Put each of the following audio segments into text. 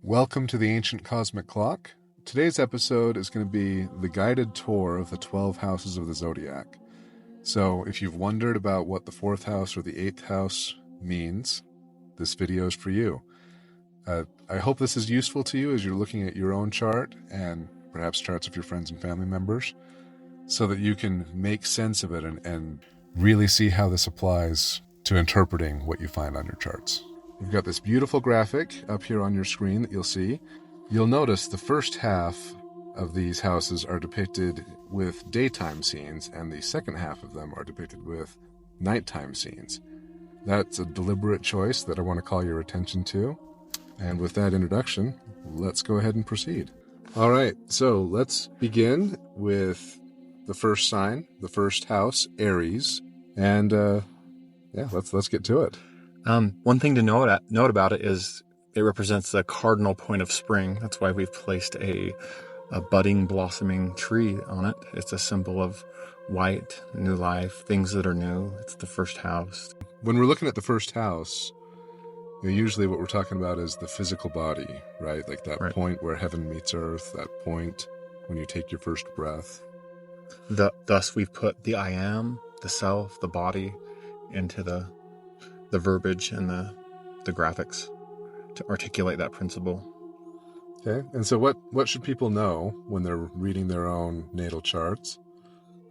Welcome to the Ancient Cosmic Clock. Today's episode is going to be the guided tour of the 12 houses of the Zodiac. So if you've wondered about what the 4th house or the 8th house means, this video is for you. I hope this is useful to you as you're looking at your own chart and perhaps charts of your friends and family members, so that you can make sense of it and really see how this applies to interpreting what you find on your charts. We've got this beautiful graphic up here on your screen that you'll see. You'll notice the first half of these houses are depicted with daytime scenes, and the second half of them are depicted with nighttime scenes. That's a deliberate choice that I want to call your attention to. And with that introduction, let's go ahead and proceed. All right, so let's begin with the first sign, the first house, Aries. And let's get to it. One thing to note about it is it represents the cardinal point of spring. That's why we've placed a budding, blossoming tree on it. It's a symbol of white, new life, things that are new. It's the first house. When we're looking at the first house, usually what we're talking about is the physical body, right? Like that point where heaven meets earth, that point when you take your first breath. Thus, we've put the I am, the self, the body into the verbiage and the graphics to articulate that principle. Okay, and so what should people know when they're reading their own natal charts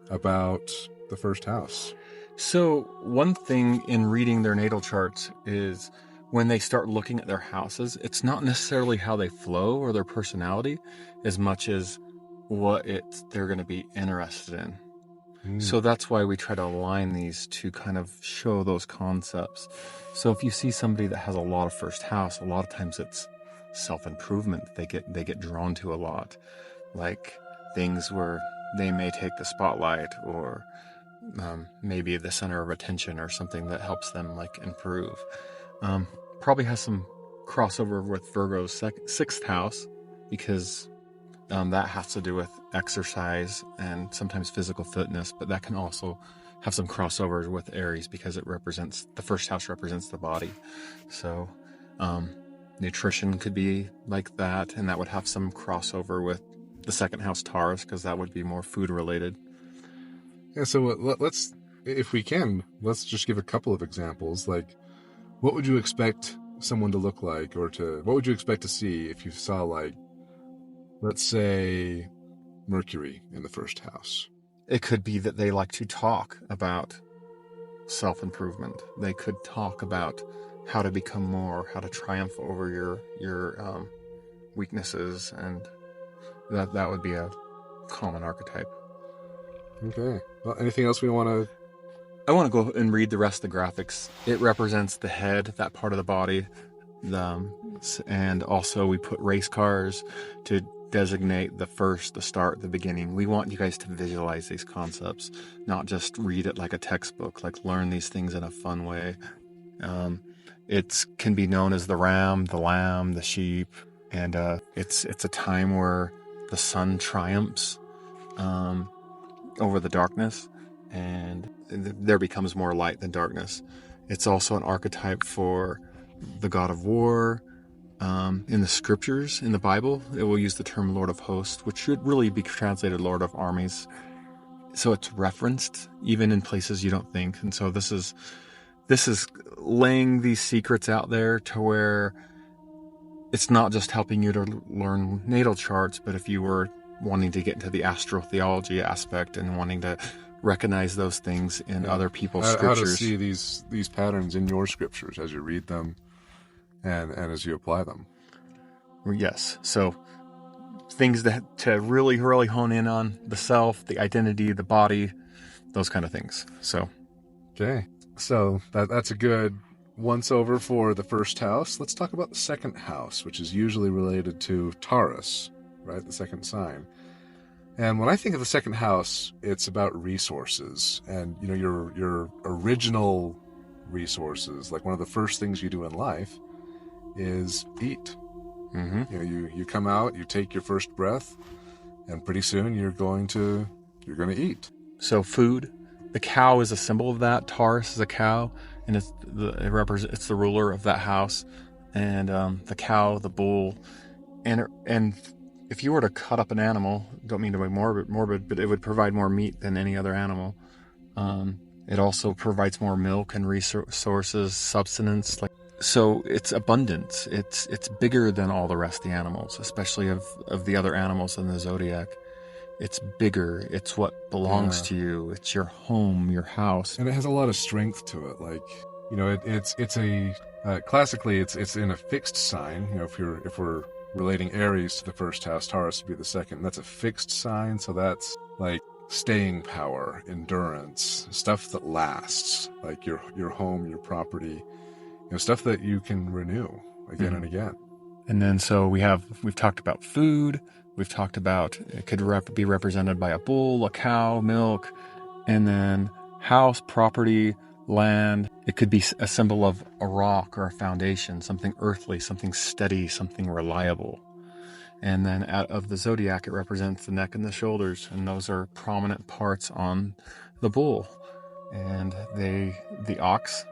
about the first house? So one thing in reading their natal charts is when they start looking at their houses, it's not necessarily how they flow or their personality as much as what they're going to be interested in. So that's why we try to align these to kind of show those concepts. So if you see somebody that has a lot of first house, a lot of times it's self-improvement they get drawn to a lot, like things where they may take the spotlight or maybe the center of attention or something that helps them like improve. Probably has some crossover with Virgo's 6th house, because that has to do with exercise and sometimes physical fitness, but that can also have some crossover with Aries because the first house represents the body. So nutrition could be like that, and that would have some crossover with the 2nd house Taurus, because that would be more food related. Yeah, so let's just give a couple of examples. Like, what would you expect someone to look like, or what would you expect to see if you saw, like, let's say, Mercury in the first house? It could be that they like to talk about self-improvement. They could talk about how to become more, how to triumph over your weaknesses, and that would be a common archetype. Okay. Well, anything else we want to... I want to go and read the rest of the graphics. It represents the head, that part of the body. And also we put race cars to designate the start, the beginning. We want you guys to visualize these concepts, not just read it like a textbook, like learn these things in a fun way. It can be known as the ram, the lamb, the sheep, and it's a time where the sun triumphs over the darkness, and there becomes more light than darkness. It's also an archetype for the god of war. In the scriptures, in the Bible, it will use the term Lord of Hosts, which should really be translated Lord of Armies. So it's referenced even in places you don't think. And so this is laying these secrets out there to where it's not just helping you to learn natal charts, but if you were wanting to get into the astrotheology aspect and wanting to recognize those things in other people's scriptures. How to see these patterns in your scriptures as you read them and as you apply them. Yes. So things to really, really hone in on: the self, the identity, the body, those kind of things. So. Okay. So that's a good once over for the first house. Let's talk about the 2nd house, which is usually related to Taurus, right? The 2nd sign. And when I think of the 2nd house, it's about resources and, your original resources. Like, one of the first things you do in life is eat. Mm-hmm. You come out, you take your first breath, and pretty soon you're going to eat. So food, the cow is a symbol of that. Taurus is a cow, and it's the ruler of that house. and the cow, the bull, and if you were to cut up an animal, don't mean to be morbid, but it would provide more meat than any other animal. It also provides more milk and resources, subsistence. So it's abundance. It's bigger than all the rest of the animals, especially of the other animals in the zodiac. It's bigger. It's what belongs to you. It's your home, your house, and it has a lot of strength to it. Like, you know, it's a classically it's in a fixed sign. You know, if we're relating Aries to the first house, Taurus would be the second. That's a fixed sign, so that's like staying power, endurance, stuff that lasts, like your home, your property, you know, stuff that you can renew again and again. And then so we've talked about food. We've talked about it could be represented by a bull, a cow, milk, and then house, property, land. It could be a symbol of a rock or a foundation, something earthly, something steady, something reliable. And then out of the zodiac, it represents the neck and the shoulders, and those are prominent parts on the bull. And the ox,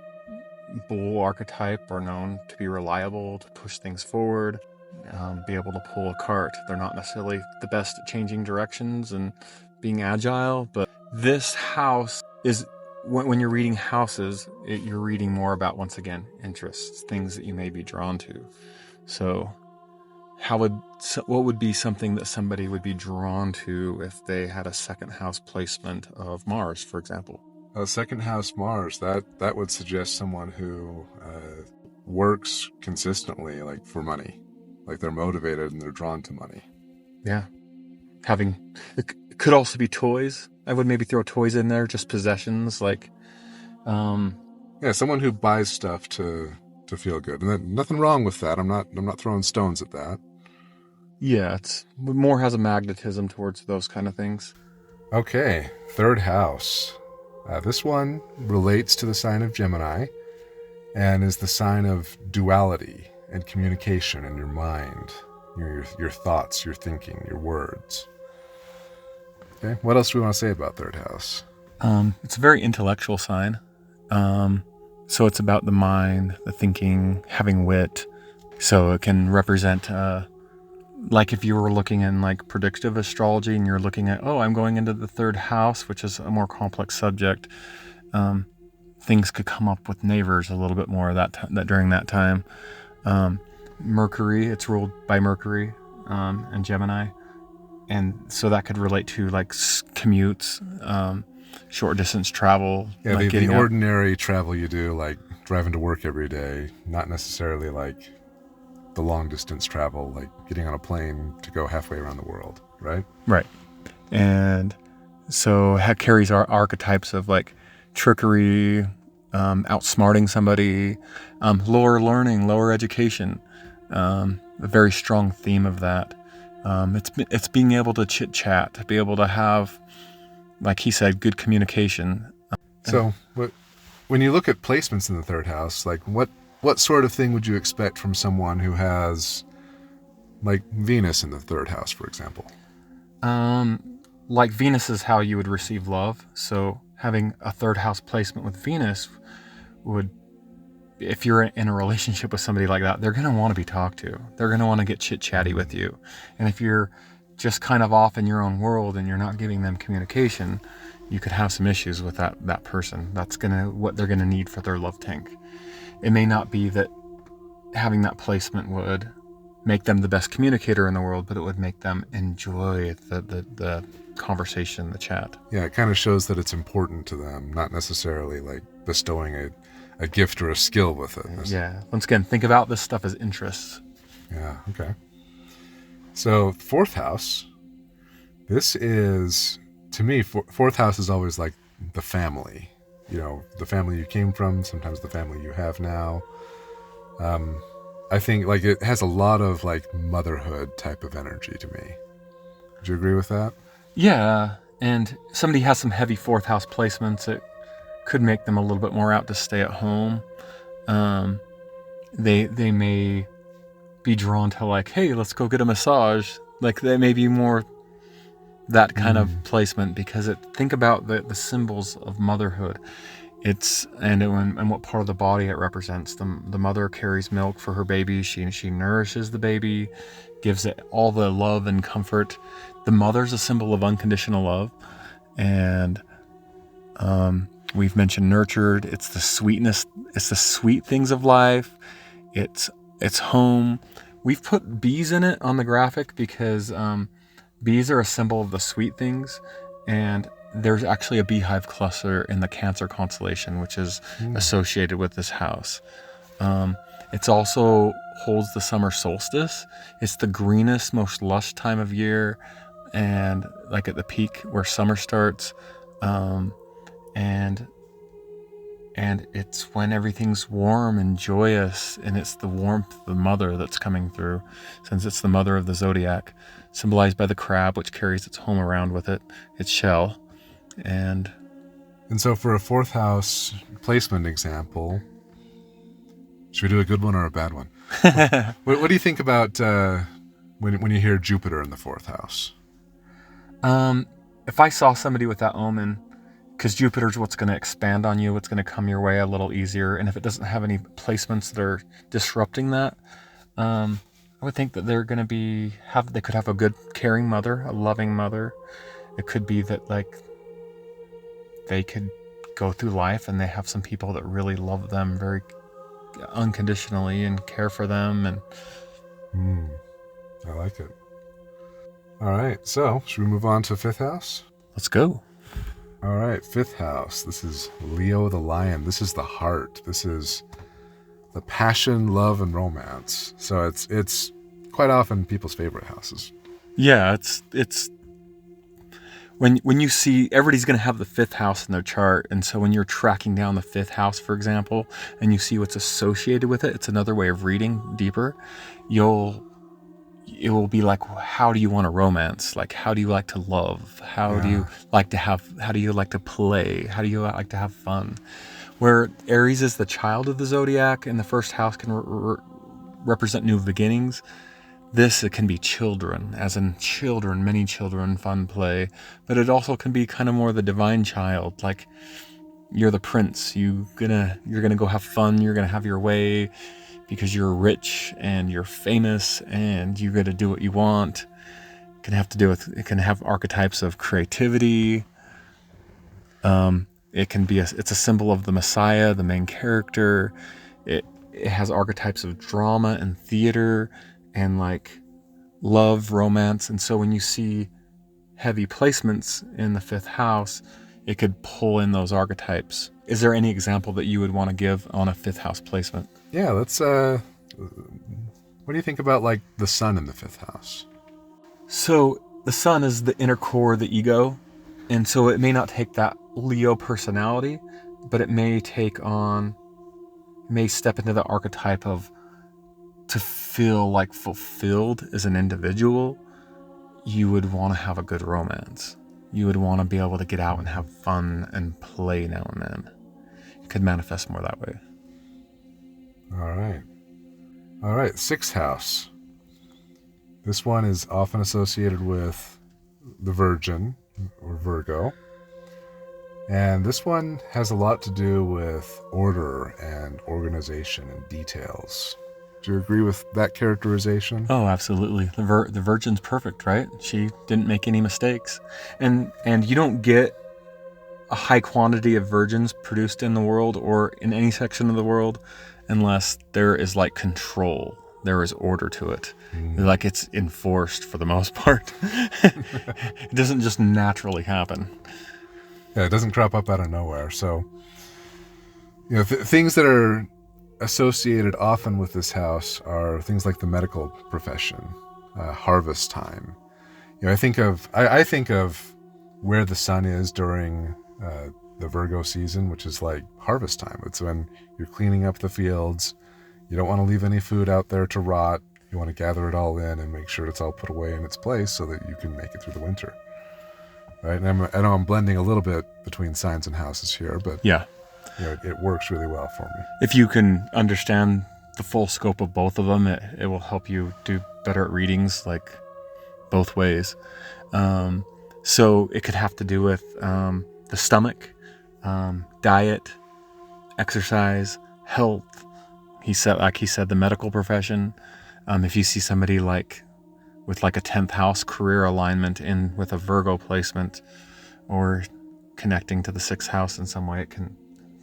bull archetype, are known to be reliable, to push things forward, be able to pull a cart. They're not necessarily the best at changing directions and being agile, but this house is, when you're reading houses, you're reading more about, once again, interests, things that you may be drawn to. So what would be something that somebody would be drawn to if they had a second house placement of Mars, for example? A second house Mars, that would suggest someone who works consistently, like for money, like they're motivated and they're drawn to money. Yeah. It could also be toys. I would maybe throw toys in there, just possessions, like someone who buys stuff to feel good. And then, nothing wrong with that. I'm not throwing stones at that. Yeah, it's more has a magnetism towards those kind of things. Okay, third house. This one relates to the sign of Gemini and is the sign of duality and communication in your mind, your thoughts, your thinking, your words. Okay, what else do we want to say about third house? It's a very intellectual sign. So it's about the mind, the thinking, having wit. So it can represent, like if you were looking in like predictive astrology and you're looking at, I'm going into the third house, which is a more complex subject. Things could come up with neighbors a little bit more that during that time. Mercury, it's ruled by Mercury and Gemini. And so that could relate to like commutes, short distance travel. Yeah, like the ordinary travel you do, like driving to work every day, not necessarily like the long distance travel, like getting on a plane to go halfway around the world, right? Right. And so it carries our archetypes of like trickery, outsmarting somebody, lower learning, lower education, a very strong theme of that. It's being able to chit chat, to be able to have, like he said, good communication. So when you look at placements in the third house, like what sort of thing would you expect from someone who has like Venus in the third house, for example? Like Venus is how you would receive love. So having a third house placement with Venus would, if you're in a relationship with somebody like that, they're going to want to be talked to. They're going to want to get chit-chatty with you. And if you're just kind of off in your own world and you're not giving them communication, you could have some issues with that person. That's what they're going to need for their love tank. It may not be that having that placement would make them the best communicator in the world, but it would make them enjoy the conversation, the chat. Yeah, it kind of shows that it's important to them, not necessarily like bestowing a gift or a skill with it. Yeah. Once again, think about this stuff as interests. Yeah, okay. So fourth house, this is, to me, fourth house is always like the family. You know, the family you came from, sometimes the family you have now. I think like it has a lot of like motherhood type of energy to me. Would you agree with that? Yeah, and somebody has some heavy fourth house placements. It could make them a little bit more out to stay at home. They may be drawn to like, hey, let's go get a massage. Like they may be more that kind of placement, because think about the symbols of motherhood. And what part of the body it represents. The mother carries milk for her baby. She nourishes the baby, gives it all the love and comfort. The mother's a symbol of unconditional love, and we've mentioned nurtured. It's the sweetness. It's the sweet things of life. It's home. We've put bees in it on the graphic because bees are a symbol of the sweet things, and there's actually a beehive cluster in the Cancer constellation, which is associated with this house. It's also holds the summer solstice. It's the greenest, most lush time of year, and like at the peak where summer starts, and it's when everything's warm and joyous, and it's the warmth of the mother that's coming through, since it's the mother of the zodiac, symbolized by the crab, which carries its home around with it, its shell. And so for a fourth house placement example, should we do a good one or a bad one? What do you think about when you hear Jupiter in the fourth house? If I saw somebody with that omen, because Jupiter's what's going to expand on you, what's going to come your way a little easier, and if it doesn't have any placements that are disrupting that, I would think that they're going to they could have a good caring mother, a loving mother. It could be that they could go through life and they have some people that really love them very unconditionally and care for them. And I like it. All right, so should we move on to fifth house? Let's go. All right, fifth house. This is Leo the Lion. This is the heart. This is the passion, love, and romance. So it's quite often people's favorite houses. Yeah, it's when you see everybody's going to have the fifth house in their chart, and so when you're tracking down the fifth house, for example, and you see what's associated with it, it's another way of reading deeper. It will be like, how do you want to romance? Like, how do you like to love? How do you like to play? How do you like to have fun? Where Aries is the child of the zodiac, and the first house can represent new beginnings. It can be children, as in children, many children, fun play, but it also can be kind of more the divine child, like you're the prince, you're gonna go have fun, you're gonna have your way because you're rich and you're famous and you're gonna do what you want. It can have archetypes of creativity. It's a symbol of the Messiah, the main character. It has archetypes of drama and theater and like love, romance. And so when you see heavy placements in the fifth house, it could pull in those archetypes. Is there any example that you would want to give on a fifth house placement? Yeah, let's what do you think about like the sun in the fifth house? So the sun is the inner core of the ego, and so it may not take that Leo personality, but it may step into the archetype of to feel like fulfilled as an individual. You would want to have a good romance. You would want to be able to get out and have fun and play now and then. It could manifest more that way. All right, sixth house. This one is often associated with the Virgin or Virgo. And this one has a lot to do with order and organization and details. Do you agree with that characterization? Oh, absolutely. The Virgin's perfect, right? She didn't make any mistakes. And you don't get a high quantity of virgins produced in the world or in any section of the world unless there is like control. There is order to it. Like it's enforced for the most part. It doesn't just naturally happen. Yeah, it doesn't crop up out of nowhere. So, things that are associated often with this house are things like the medical profession, harvest time. I think of where the sun is during the Virgo season, which is like harvest time. It's when you're cleaning up the fields. You don't want to leave any food out there to rot. You want to gather it all in and make sure it's all put away in its place so that you can make it through the winter. Right? And I know I'm blending a little bit between signs and houses here, but yeah, it works really well for me. If you can understand the full scope of both of them, it will help you do better at readings, like both ways. So it could have to do with the stomach, diet, exercise, health. He said, the medical profession. If you see somebody like with like a 10th house career alignment in with a Virgo placement, or connecting to the 6th house in some way,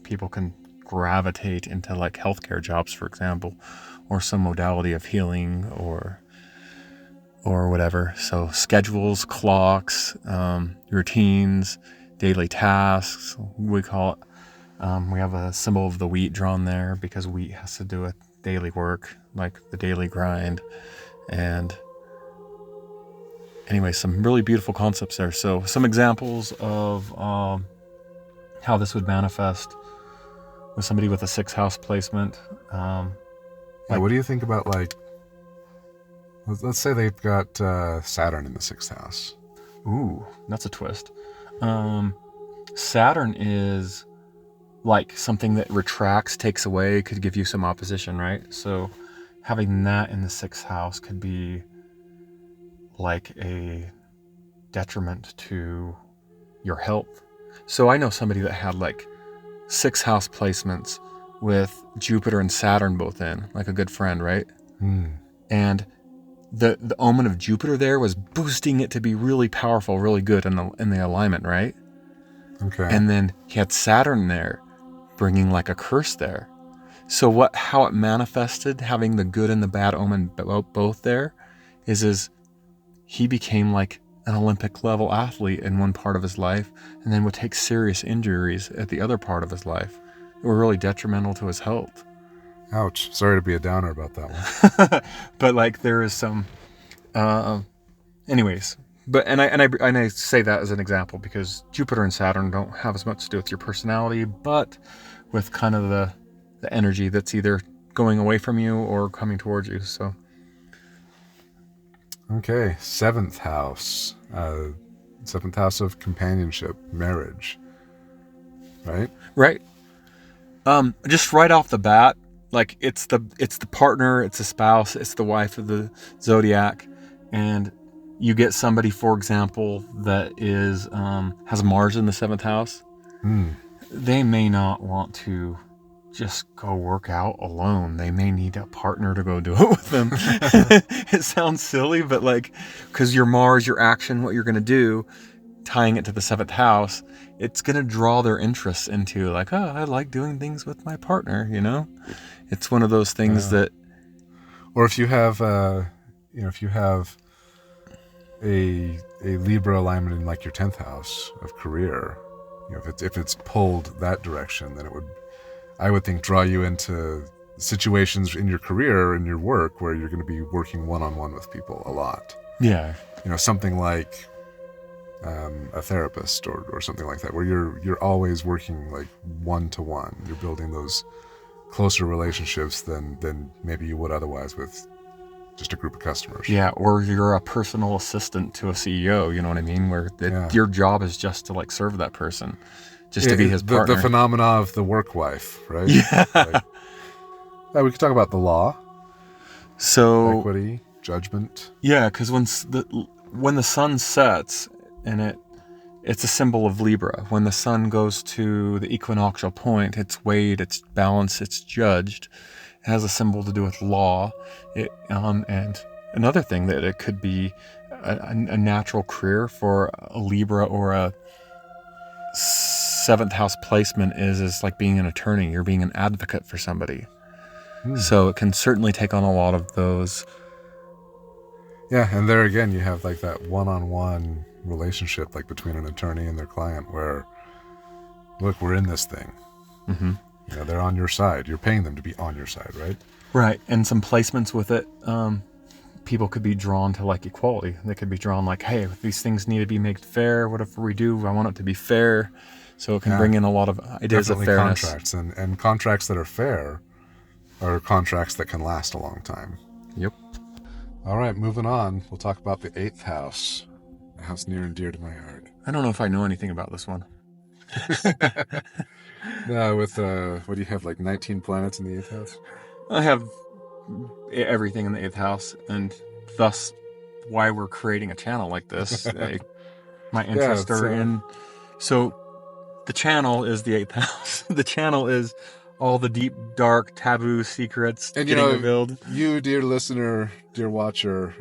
people can gravitate into like healthcare jobs, for example, or some modality of healing or whatever. So schedules, clocks, routines, daily tasks, we call it. We have a symbol of the wheat drawn there because wheat has to do with daily work, like the daily grind. And anyway, some really beautiful concepts there. So some examples of how this would manifest with somebody with a 6th house placement. What do you think about, like, let's say they've got Saturn in the 6th house. Ooh, that's a twist. Saturn is like something that retracts, takes away, could give you some opposition, right? So having that in the 6th house could be like a detriment to your health. So I know somebody that had like 6th house placements with Jupiter and Saturn both in, like a good friend, right? And the omen of Jupiter there was boosting it to be really powerful, really good in the alignment, right? Okay. And then he had Saturn there, bringing like a curse there. So how it manifested, having the good and the bad omen both there, is he became like an Olympic level athlete in one part of his life, and then would take serious injuries at the other part of his life that were really detrimental to his health. Ouch. Sorry to be a downer about that one. But like there is some, anyways. But and I say that as an example because Jupiter and Saturn don't have as much to do with your personality, but with kind of the energy that's either going away from you or coming towards you. So. Okay, 7th house. 7th house of companionship, marriage. Right? Right. Just right off the bat, like it's the partner, it's the spouse, it's the wife of the zodiac, and you get somebody, for example, that is has Mars in the 7th house. They may not want to just go work out alone. They may need a partner to go do it with them. It sounds silly, but like, because your Mars, your action, what you're going to do, tying it to the 7th house, it's going to draw their interests into like, oh, I like doing things with my partner, you know? It's one of those things that... Or if you have, if you have a Libra alignment in like your 10th house of career, if it's pulled that direction, then it would, I would think, draw you into situations in your career and your work where you're going to be working one-on-one with people a lot. Yeah. Something like a therapist or something like that, where you're always working like one-to-one. You're building those closer relationships than maybe you would otherwise with just a group of customers. Yeah, or you're a personal assistant to a CEO, you know what I mean? Where your job is just to like serve that person. Just to be his partner. The phenomena of the work wife, right? Yeah. We could talk about the law. So equity, judgment. Yeah, because when the sun sets, and it's a symbol of Libra. When the sun goes to the equinoctial point, it's weighed, it's balanced, it's judged. It has a symbol to do with law. And another thing that it could be a natural career for a Libra or a 7th house placement is like being an attorney. You're being an advocate for somebody. So it can certainly take on a lot of those. Yeah, and there again, you have like that one-on-one relationship, like between an attorney and their client, where, look, we're in this thing. Mm-hmm. They're on your side. You're paying them to be on your side, right? Right, and some placements with it, people could be drawn to like equality. They could be drawn like, hey, these things need to be made fair. Whatever we do, I want it to be fair. So it can bring in a lot of ideas of fairness. Contracts, and contracts that are fair are contracts that can last a long time. Yep. All right, moving on. We'll talk about the 8th house, a house near and dear to my heart. I don't know if I know anything about this one. With what do you have, like 19 planets in the 8th house? I have everything in the 8th house, and thus why we're creating a channel like this. My interests are in. So the channel is the 8th house. The channel is all the deep, dark, taboo secrets And getting revealed. You, dear listener, dear watcher,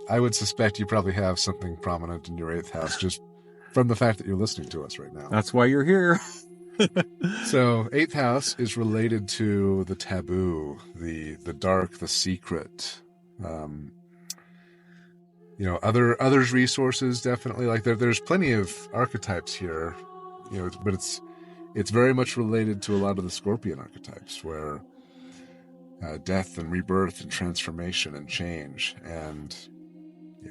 I would suspect you probably have something prominent in your 8th house just from the fact that you're listening to us right now. That's why you're here. So 8th house is related to the taboo, the dark, the secret. Others resources, definitely. Like there's plenty of archetypes here, but it's very much related to a lot of the Scorpion archetypes, where death and rebirth and transformation and change. And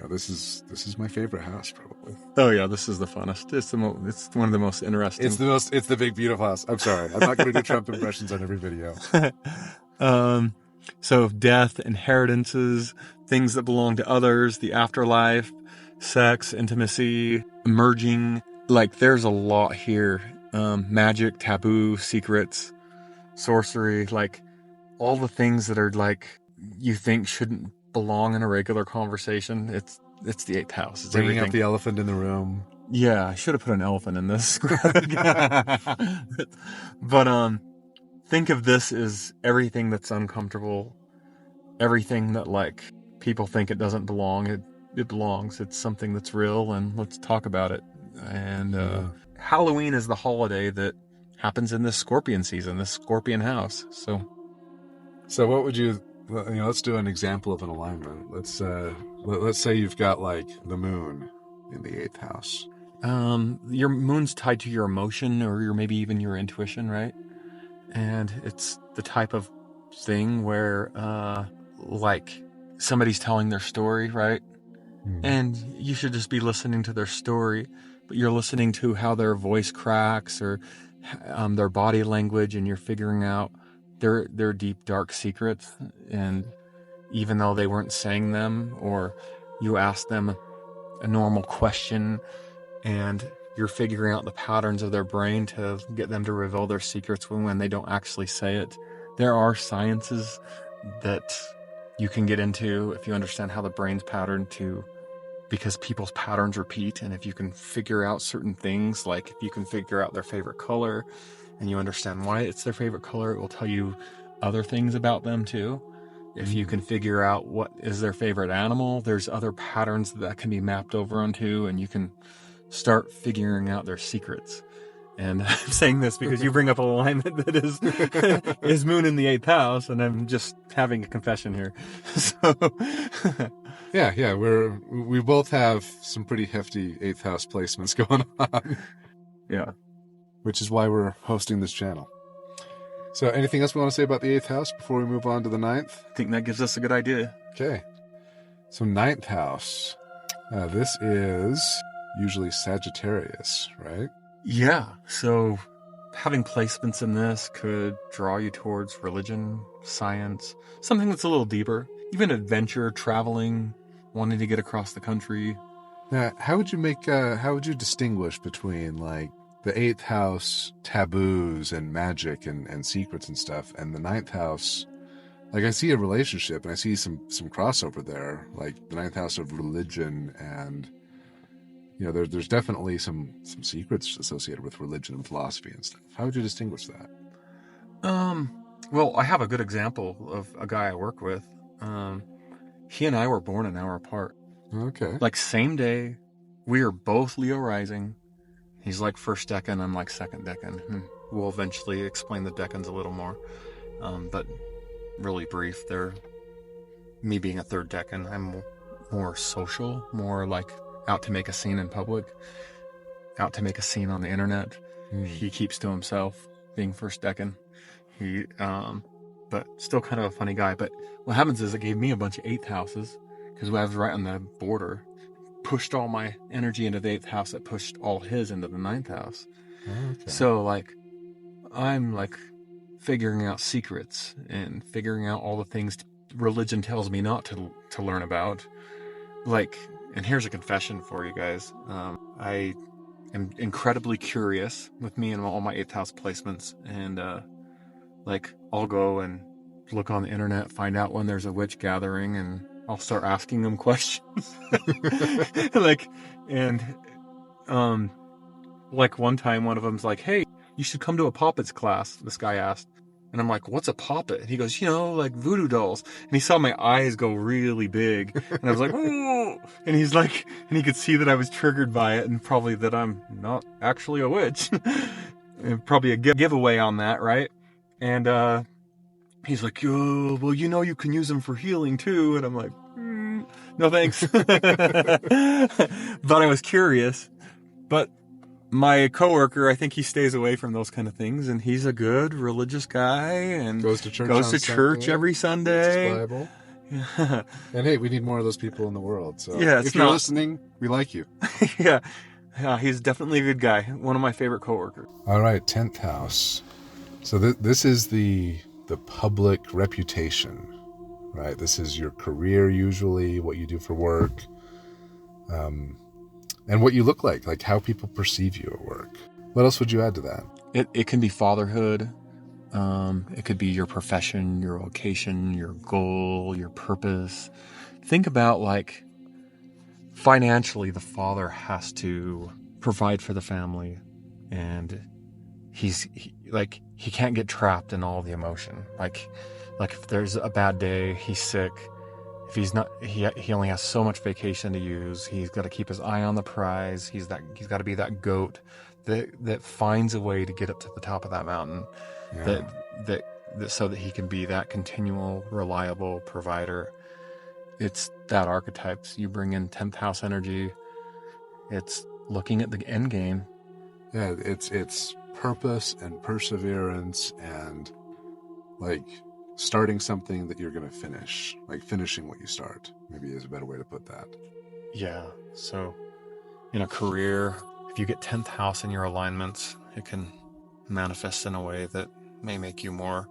this is my favorite house, probably. Oh yeah, this is the funnest. It's one of the most interesting. It's the big beautiful house. I'm sorry, I'm not going to do Trump impressions on every video. So death, inheritances, things that belong to others, the afterlife, sex, intimacy, merging. Like there's a lot here. Magic, taboo, secrets, sorcery, like all the things that are like you think shouldn't belong in a regular conversation. It's the 8th house. It's Bringing everything. up the elephant in the room. Yeah, I should have put an elephant in this. But think of this as everything that's uncomfortable, everything that like people think it doesn't belong. It belongs. It's something that's real, and let's talk about it. And Halloween is the holiday that happens in this Scorpion season, this Scorpion house. So what would you? Let's do an example of an alignment. Let's say you've got like the moon in the 8th house. Your moon's tied to your emotion, or maybe even your intuition, right? And it's the type of thing where, like, somebody's telling their story, right? Mm-hmm. And you should just be listening to their story, but you're listening to how their voice cracks or their body language, and you're figuring out their deep, dark secrets. And even though they weren't saying them, or you ask them a normal question, and you're figuring out the patterns of their brain to get them to reveal their secrets when they don't actually say it. There are sciences that you can get into if you understand how the brain's patterned because people's patterns repeat. And if you can figure out certain things, like if you can figure out their favorite color and you understand why it's their favorite color, it will tell you other things about them too. If you can figure out what is their favorite animal, there's other patterns that can be mapped over onto, and you can start figuring out their secrets. And I'm saying this because you bring up a alignment that is moon in the 8th house, and I'm just having a confession here. So yeah, we both have some pretty hefty 8th house placements going on. Yeah, which is why we're hosting this channel. So anything else we want to say about the 8th house before we move on to the 9th? I think that gives us a good idea. Okay. So 9th house. This is usually Sagittarius, right? Yeah. So having placements in this could draw you towards religion, science, something that's a little deeper, even adventure, traveling, wanting to get across the country. Now, how would you distinguish between like the 8th house taboos and magic and secrets and stuff, and the 9th house? Like, I see a relationship and I see some crossover there, like the 9th house of religion, and there's definitely some secrets associated with religion and philosophy and stuff. How would you distinguish that? Well, I have a good example of a guy I work with. He and I were born an hour apart. Okay. Like same day, we are both Leo rising. He's like first decan, I'm like second decan. We'll eventually explain the decans a little more. But really brief, me being a third decan, I'm more social, more like out to make a scene in public, out to make a scene on the internet. He keeps to himself, being first decan. But still kind of a funny guy. But what happens is it gave me a bunch of 8th houses, because I was right on the border. Pushed all my energy into the 8th house, that pushed all his into the 9th house. Okay. So like, I'm like figuring out secrets and figuring out all the things religion tells me not to learn about. Like, and here's a confession for you guys. I am incredibly curious with me and all my 8th house placements. And like, I'll go and look on the internet, find out when there's a witch gathering, and I'll start asking them questions. Like one time one of them's like, hey, you should come to a poppets class, this guy asked. And I'm like, what's a poppet? And he goes, like voodoo dolls. And he saw my eyes go really big. And I was like, oh. And he's like, and he could see that I was triggered by it, and probably that I'm not actually a witch. And probably a giveaway on that, right? And he's like, oh, well, you can use them for healing too. And I'm like, no thanks. But I was curious. But my coworker, I think he stays away from those kind of things, and he's a good religious guy and goes to church every Sunday. Reads his Bible. Yeah. And hey, we need more of those people in the world. So yeah, if you're listening, we like you. Yeah, he's definitely a good guy. One of my favorite coworkers. All right, 10th house. So this is the public reputation, right? This is your career, usually what you do for work. And what you look like how people perceive you at work. What else would you add to that? It can be fatherhood. It could be your profession, your vocation, your goal, your purpose. Think about like financially, the father has to provide for the family, and he can't get trapped in all the emotion. Like if there's a bad day, he's sick. If he's not, he only has so much vacation to use. He's got to keep his eye on the prize. He's got to be that goat that finds a way to get up to the top of that mountain. Yeah. That so that he can be that continual, reliable provider. It's that archetypes. You bring in 10th house energy. It's looking at the end game. Yeah, it's purpose and perseverance and like starting something that you're going to finish, like finishing what you start, maybe is a better way to put that. Yeah. So in a career, if you get 10th house in your alignments, it can manifest in a way that may make you more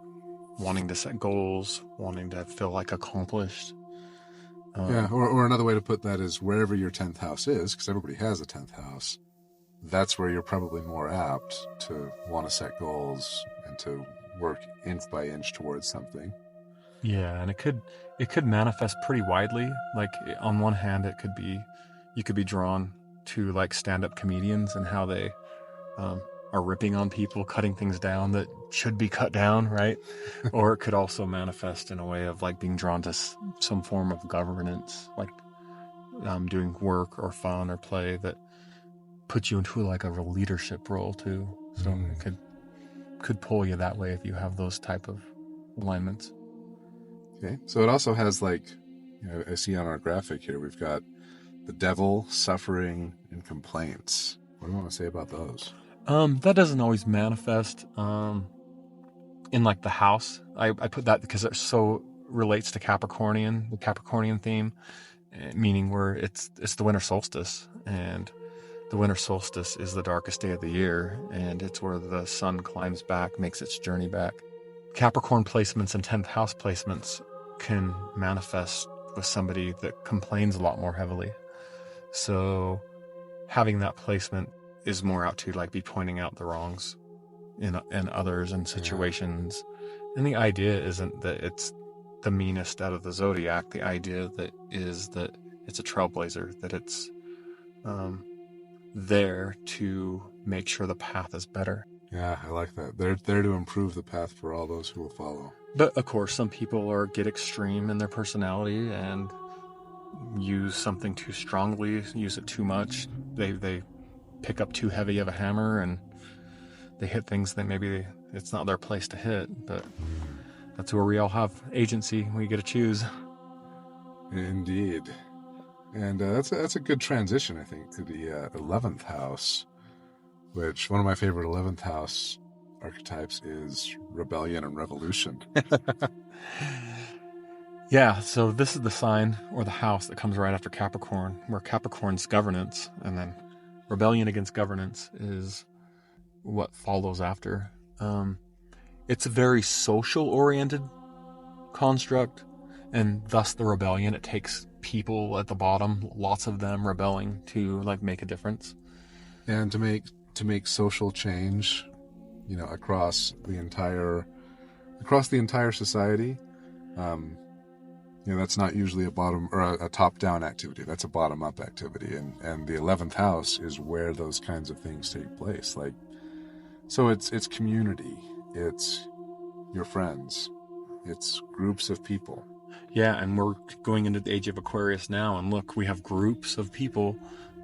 wanting to set goals, wanting to feel like accomplished. Or another way to put that is wherever your 10th house is, because everybody has a 10th house, that's where you're probably more apt to want to set goals and to work inch by inch towards something. Yeah, and it could manifest pretty widely. Like on one hand, you could be drawn to like stand-up comedians and how they are ripping on people, cutting things down that should be cut down, right? Or it could also manifest in a way of like being drawn to some form of governance, like doing work or fun or play that puts you into like a leadership role too. So it could pull you that way if you have those type of alignments. Okay, so it also has like, I see on our graphic here, we've got the devil, suffering, and complaints. What do you want to say about those? That doesn't always manifest in like the house. I put that because it so relates to the Capricornian theme, meaning where it's the winter solstice, and the winter solstice is the darkest day of the year, and it's where the sun climbs back, makes its journey back. Capricorn placements and 10th house placements can manifest with somebody that complains a lot more heavily. So having that placement is more out to like be pointing out the wrongs in others and situations. Yeah. And the idea isn't that it's the meanest out of the zodiac. The idea that is that it's a trailblazer, that it's there to make sure the path is better. Yeah, I like that. They're there to improve the path for all those who will follow. But of course, some people get extreme in their personality and use something too strongly, use it too much. They pick up too heavy of a hammer and they hit things that maybe it's not their place to hit. But that's where we all have agency. We get to choose. Indeed. And that's a good transition, I think, to the 11th house, which one of my favorite 11th house archetypes is rebellion and revolution. Yeah, so this is the sign or the house that comes right after Capricorn, where Capricorn's governance, and then rebellion against governance is what follows after. It's a very social-oriented construct, and thus the rebellion. It takes people at the bottom, lots of them rebelling to like make a difference, and to make social change, across the entire society. That's not usually a bottom or a top-down activity. That's a bottom-up activity, and the 11th house is where those kinds of things take place. Like So it's community, it's your friends, it's groups of people. Yeah, and we're going into the age of Aquarius now, and look, we have groups of people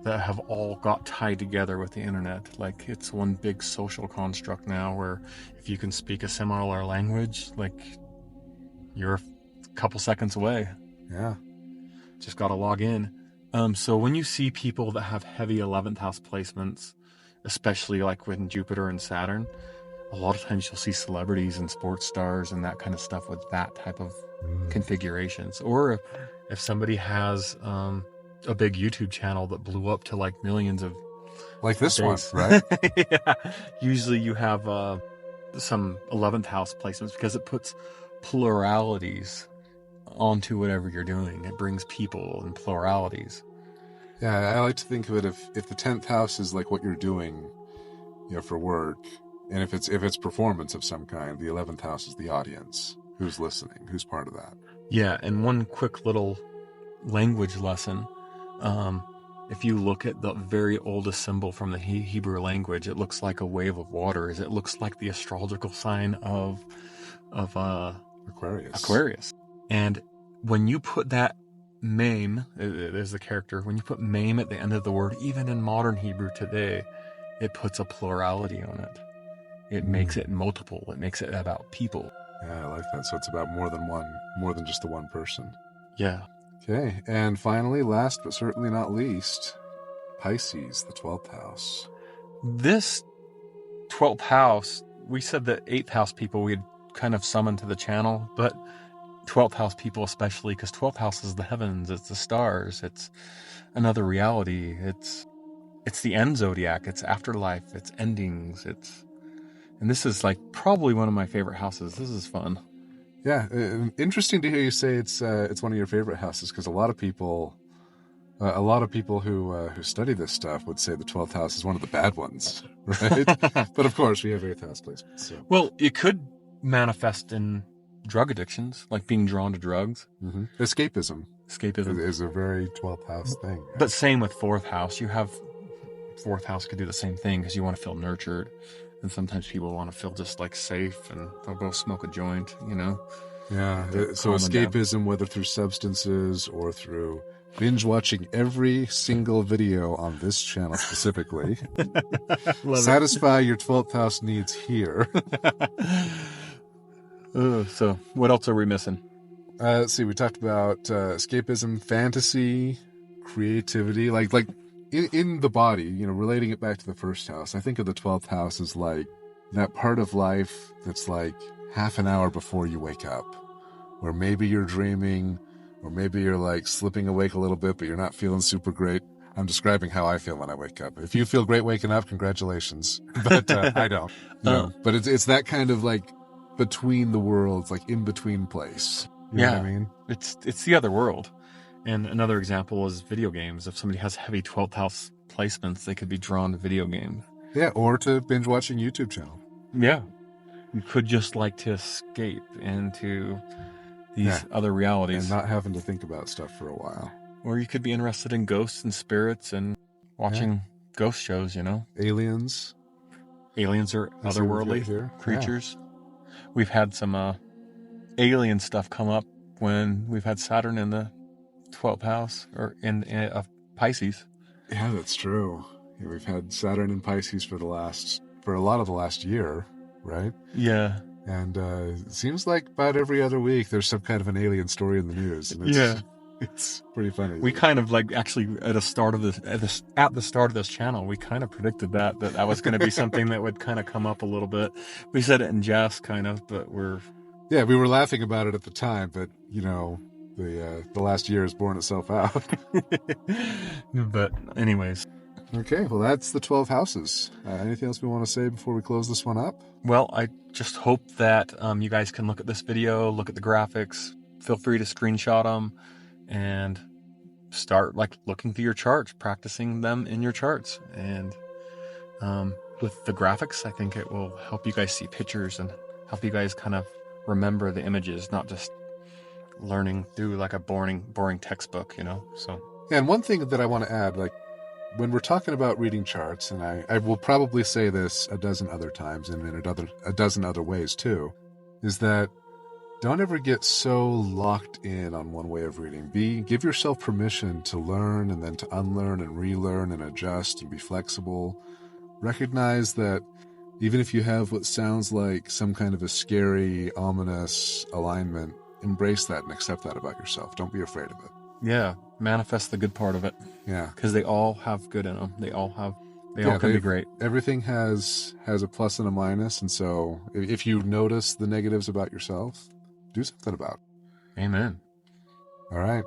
that have all got tied together with the internet. Like, it's one big social construct now where if you can speak a similar language, like, you're a couple seconds away. Yeah. Just got to log in. So when you see people that have heavy 11th house placements, especially like with Jupiter and Saturn, a lot of times you'll see celebrities and sports stars and that kind of stuff with that type of configurations. Or if somebody has a big YouTube channel that blew up to like millions of like this days. one, right? Yeah. Usually you have some 11th house placements because it puts pluralities onto whatever you're doing. It brings people and pluralities. Yeah, I like to think of it if the 10th house is like what you're doing, for work, and if it's performance of some kind, the 11th house is the audience. Who's listening? Who's part of that? Yeah, and one quick little language lesson. If you look at the very oldest symbol from the Hebrew language, it looks like a wave of waters. It looks like the astrological sign of Aquarius. And when you put that mem, it is the character, when you put mem at the end of the word, even in modern Hebrew today, it puts a plurality on it. It makes it multiple. It makes it about people. Yeah, I like that. So it's about more than just the one person. Yeah. Okay, and finally, last but certainly not least, Pisces, the 12th house. This 12th house, we said that 8th house people we'd kind of summoned to the channel, but 12th house people especially, because 12th house is the heavens, it's the stars, it's another reality, it's the end zodiac, it's afterlife, it's endings, and this is like probably one of my favorite houses. This is fun. Yeah, interesting to hear you say it's one of your favorite houses, because a lot of people who study this stuff would say the 12th house is one of the bad ones, right? But of course, we have 8th house placements. So. Well, it could manifest in drug addictions, like being drawn to drugs. Mm-hmm. Escapism is a very 12th house thing. Yeah. But same with 4th house. You have 4th house could do the same thing because you want to feel nurtured. And sometimes people want to feel just like safe and they'll go smoke a joint, Yeah. So escapism, whether through substances or through binge watching every single video on this channel specifically. Satisfy your 12th house needs here. So what else are we missing? Let's see. We talked about escapism, fantasy, creativity, like in the body, relating it back to the first house. I think of the 12th house as like that part of life that's like half an hour before you wake up, where maybe you're dreaming, or maybe you're like slipping awake a little bit, but you're not feeling super great. I'm describing how I feel when I wake up. If you feel great waking up, congratulations. But I don't. But it's that kind of like between the worlds, like in between place. You know what I mean? It's the other world. And another example is video games. If somebody has heavy 12th house placements, they could be drawn to video games. Yeah, or to binge watching YouTube channel. Yeah. You could just like to escape into these other realities. And not having to think about stuff for a while. Or you could be interested in ghosts and spirits and watching ghost shows, Aliens. Aliens are otherworldly creatures. Yeah. We've had some alien stuff come up when we've had Saturn in the 12th house or in Pisces. Yeah, that's true. Yeah, we've had Saturn in Pisces for a lot of the last year, right? Yeah. And it seems like about every other week there's some kind of an alien story in the news. And it's pretty funny. We kind of like actually at the start of this channel, we kind of predicted that was going to be something that would kind of come up a little bit. We said it in jest, kind of, but we were laughing about it at the time, but the last year has borne itself out. But anyways. Okay, well, that's the 12 houses. Anything else we want to say before we close this one up? Well, I just hope that you guys can look at this video, look at the graphics. Feel free to screenshot them and start like looking through your charts, practicing them in your charts. And with the graphics, I think it will help you guys see pictures and help you guys kind of remember the images, not just learning through like a boring textbook, So yeah, and one thing that I want to add, like when we're talking about reading charts, and I will probably say this a dozen other times and in a dozen other ways too, is that don't ever get so locked in on one way of reading. Give yourself permission to learn and then to unlearn and relearn and adjust and be flexible. Recognize that even if you have what sounds like some kind of a scary, ominous alignment, embrace that and accept that about yourself. Don't be afraid of it. Yeah, manifest the good part of it. Yeah. Because they all have good in them. They all can be great. Everything has a plus and a minus, and so if you notice the negatives about yourself, do something about it. Amen. All right.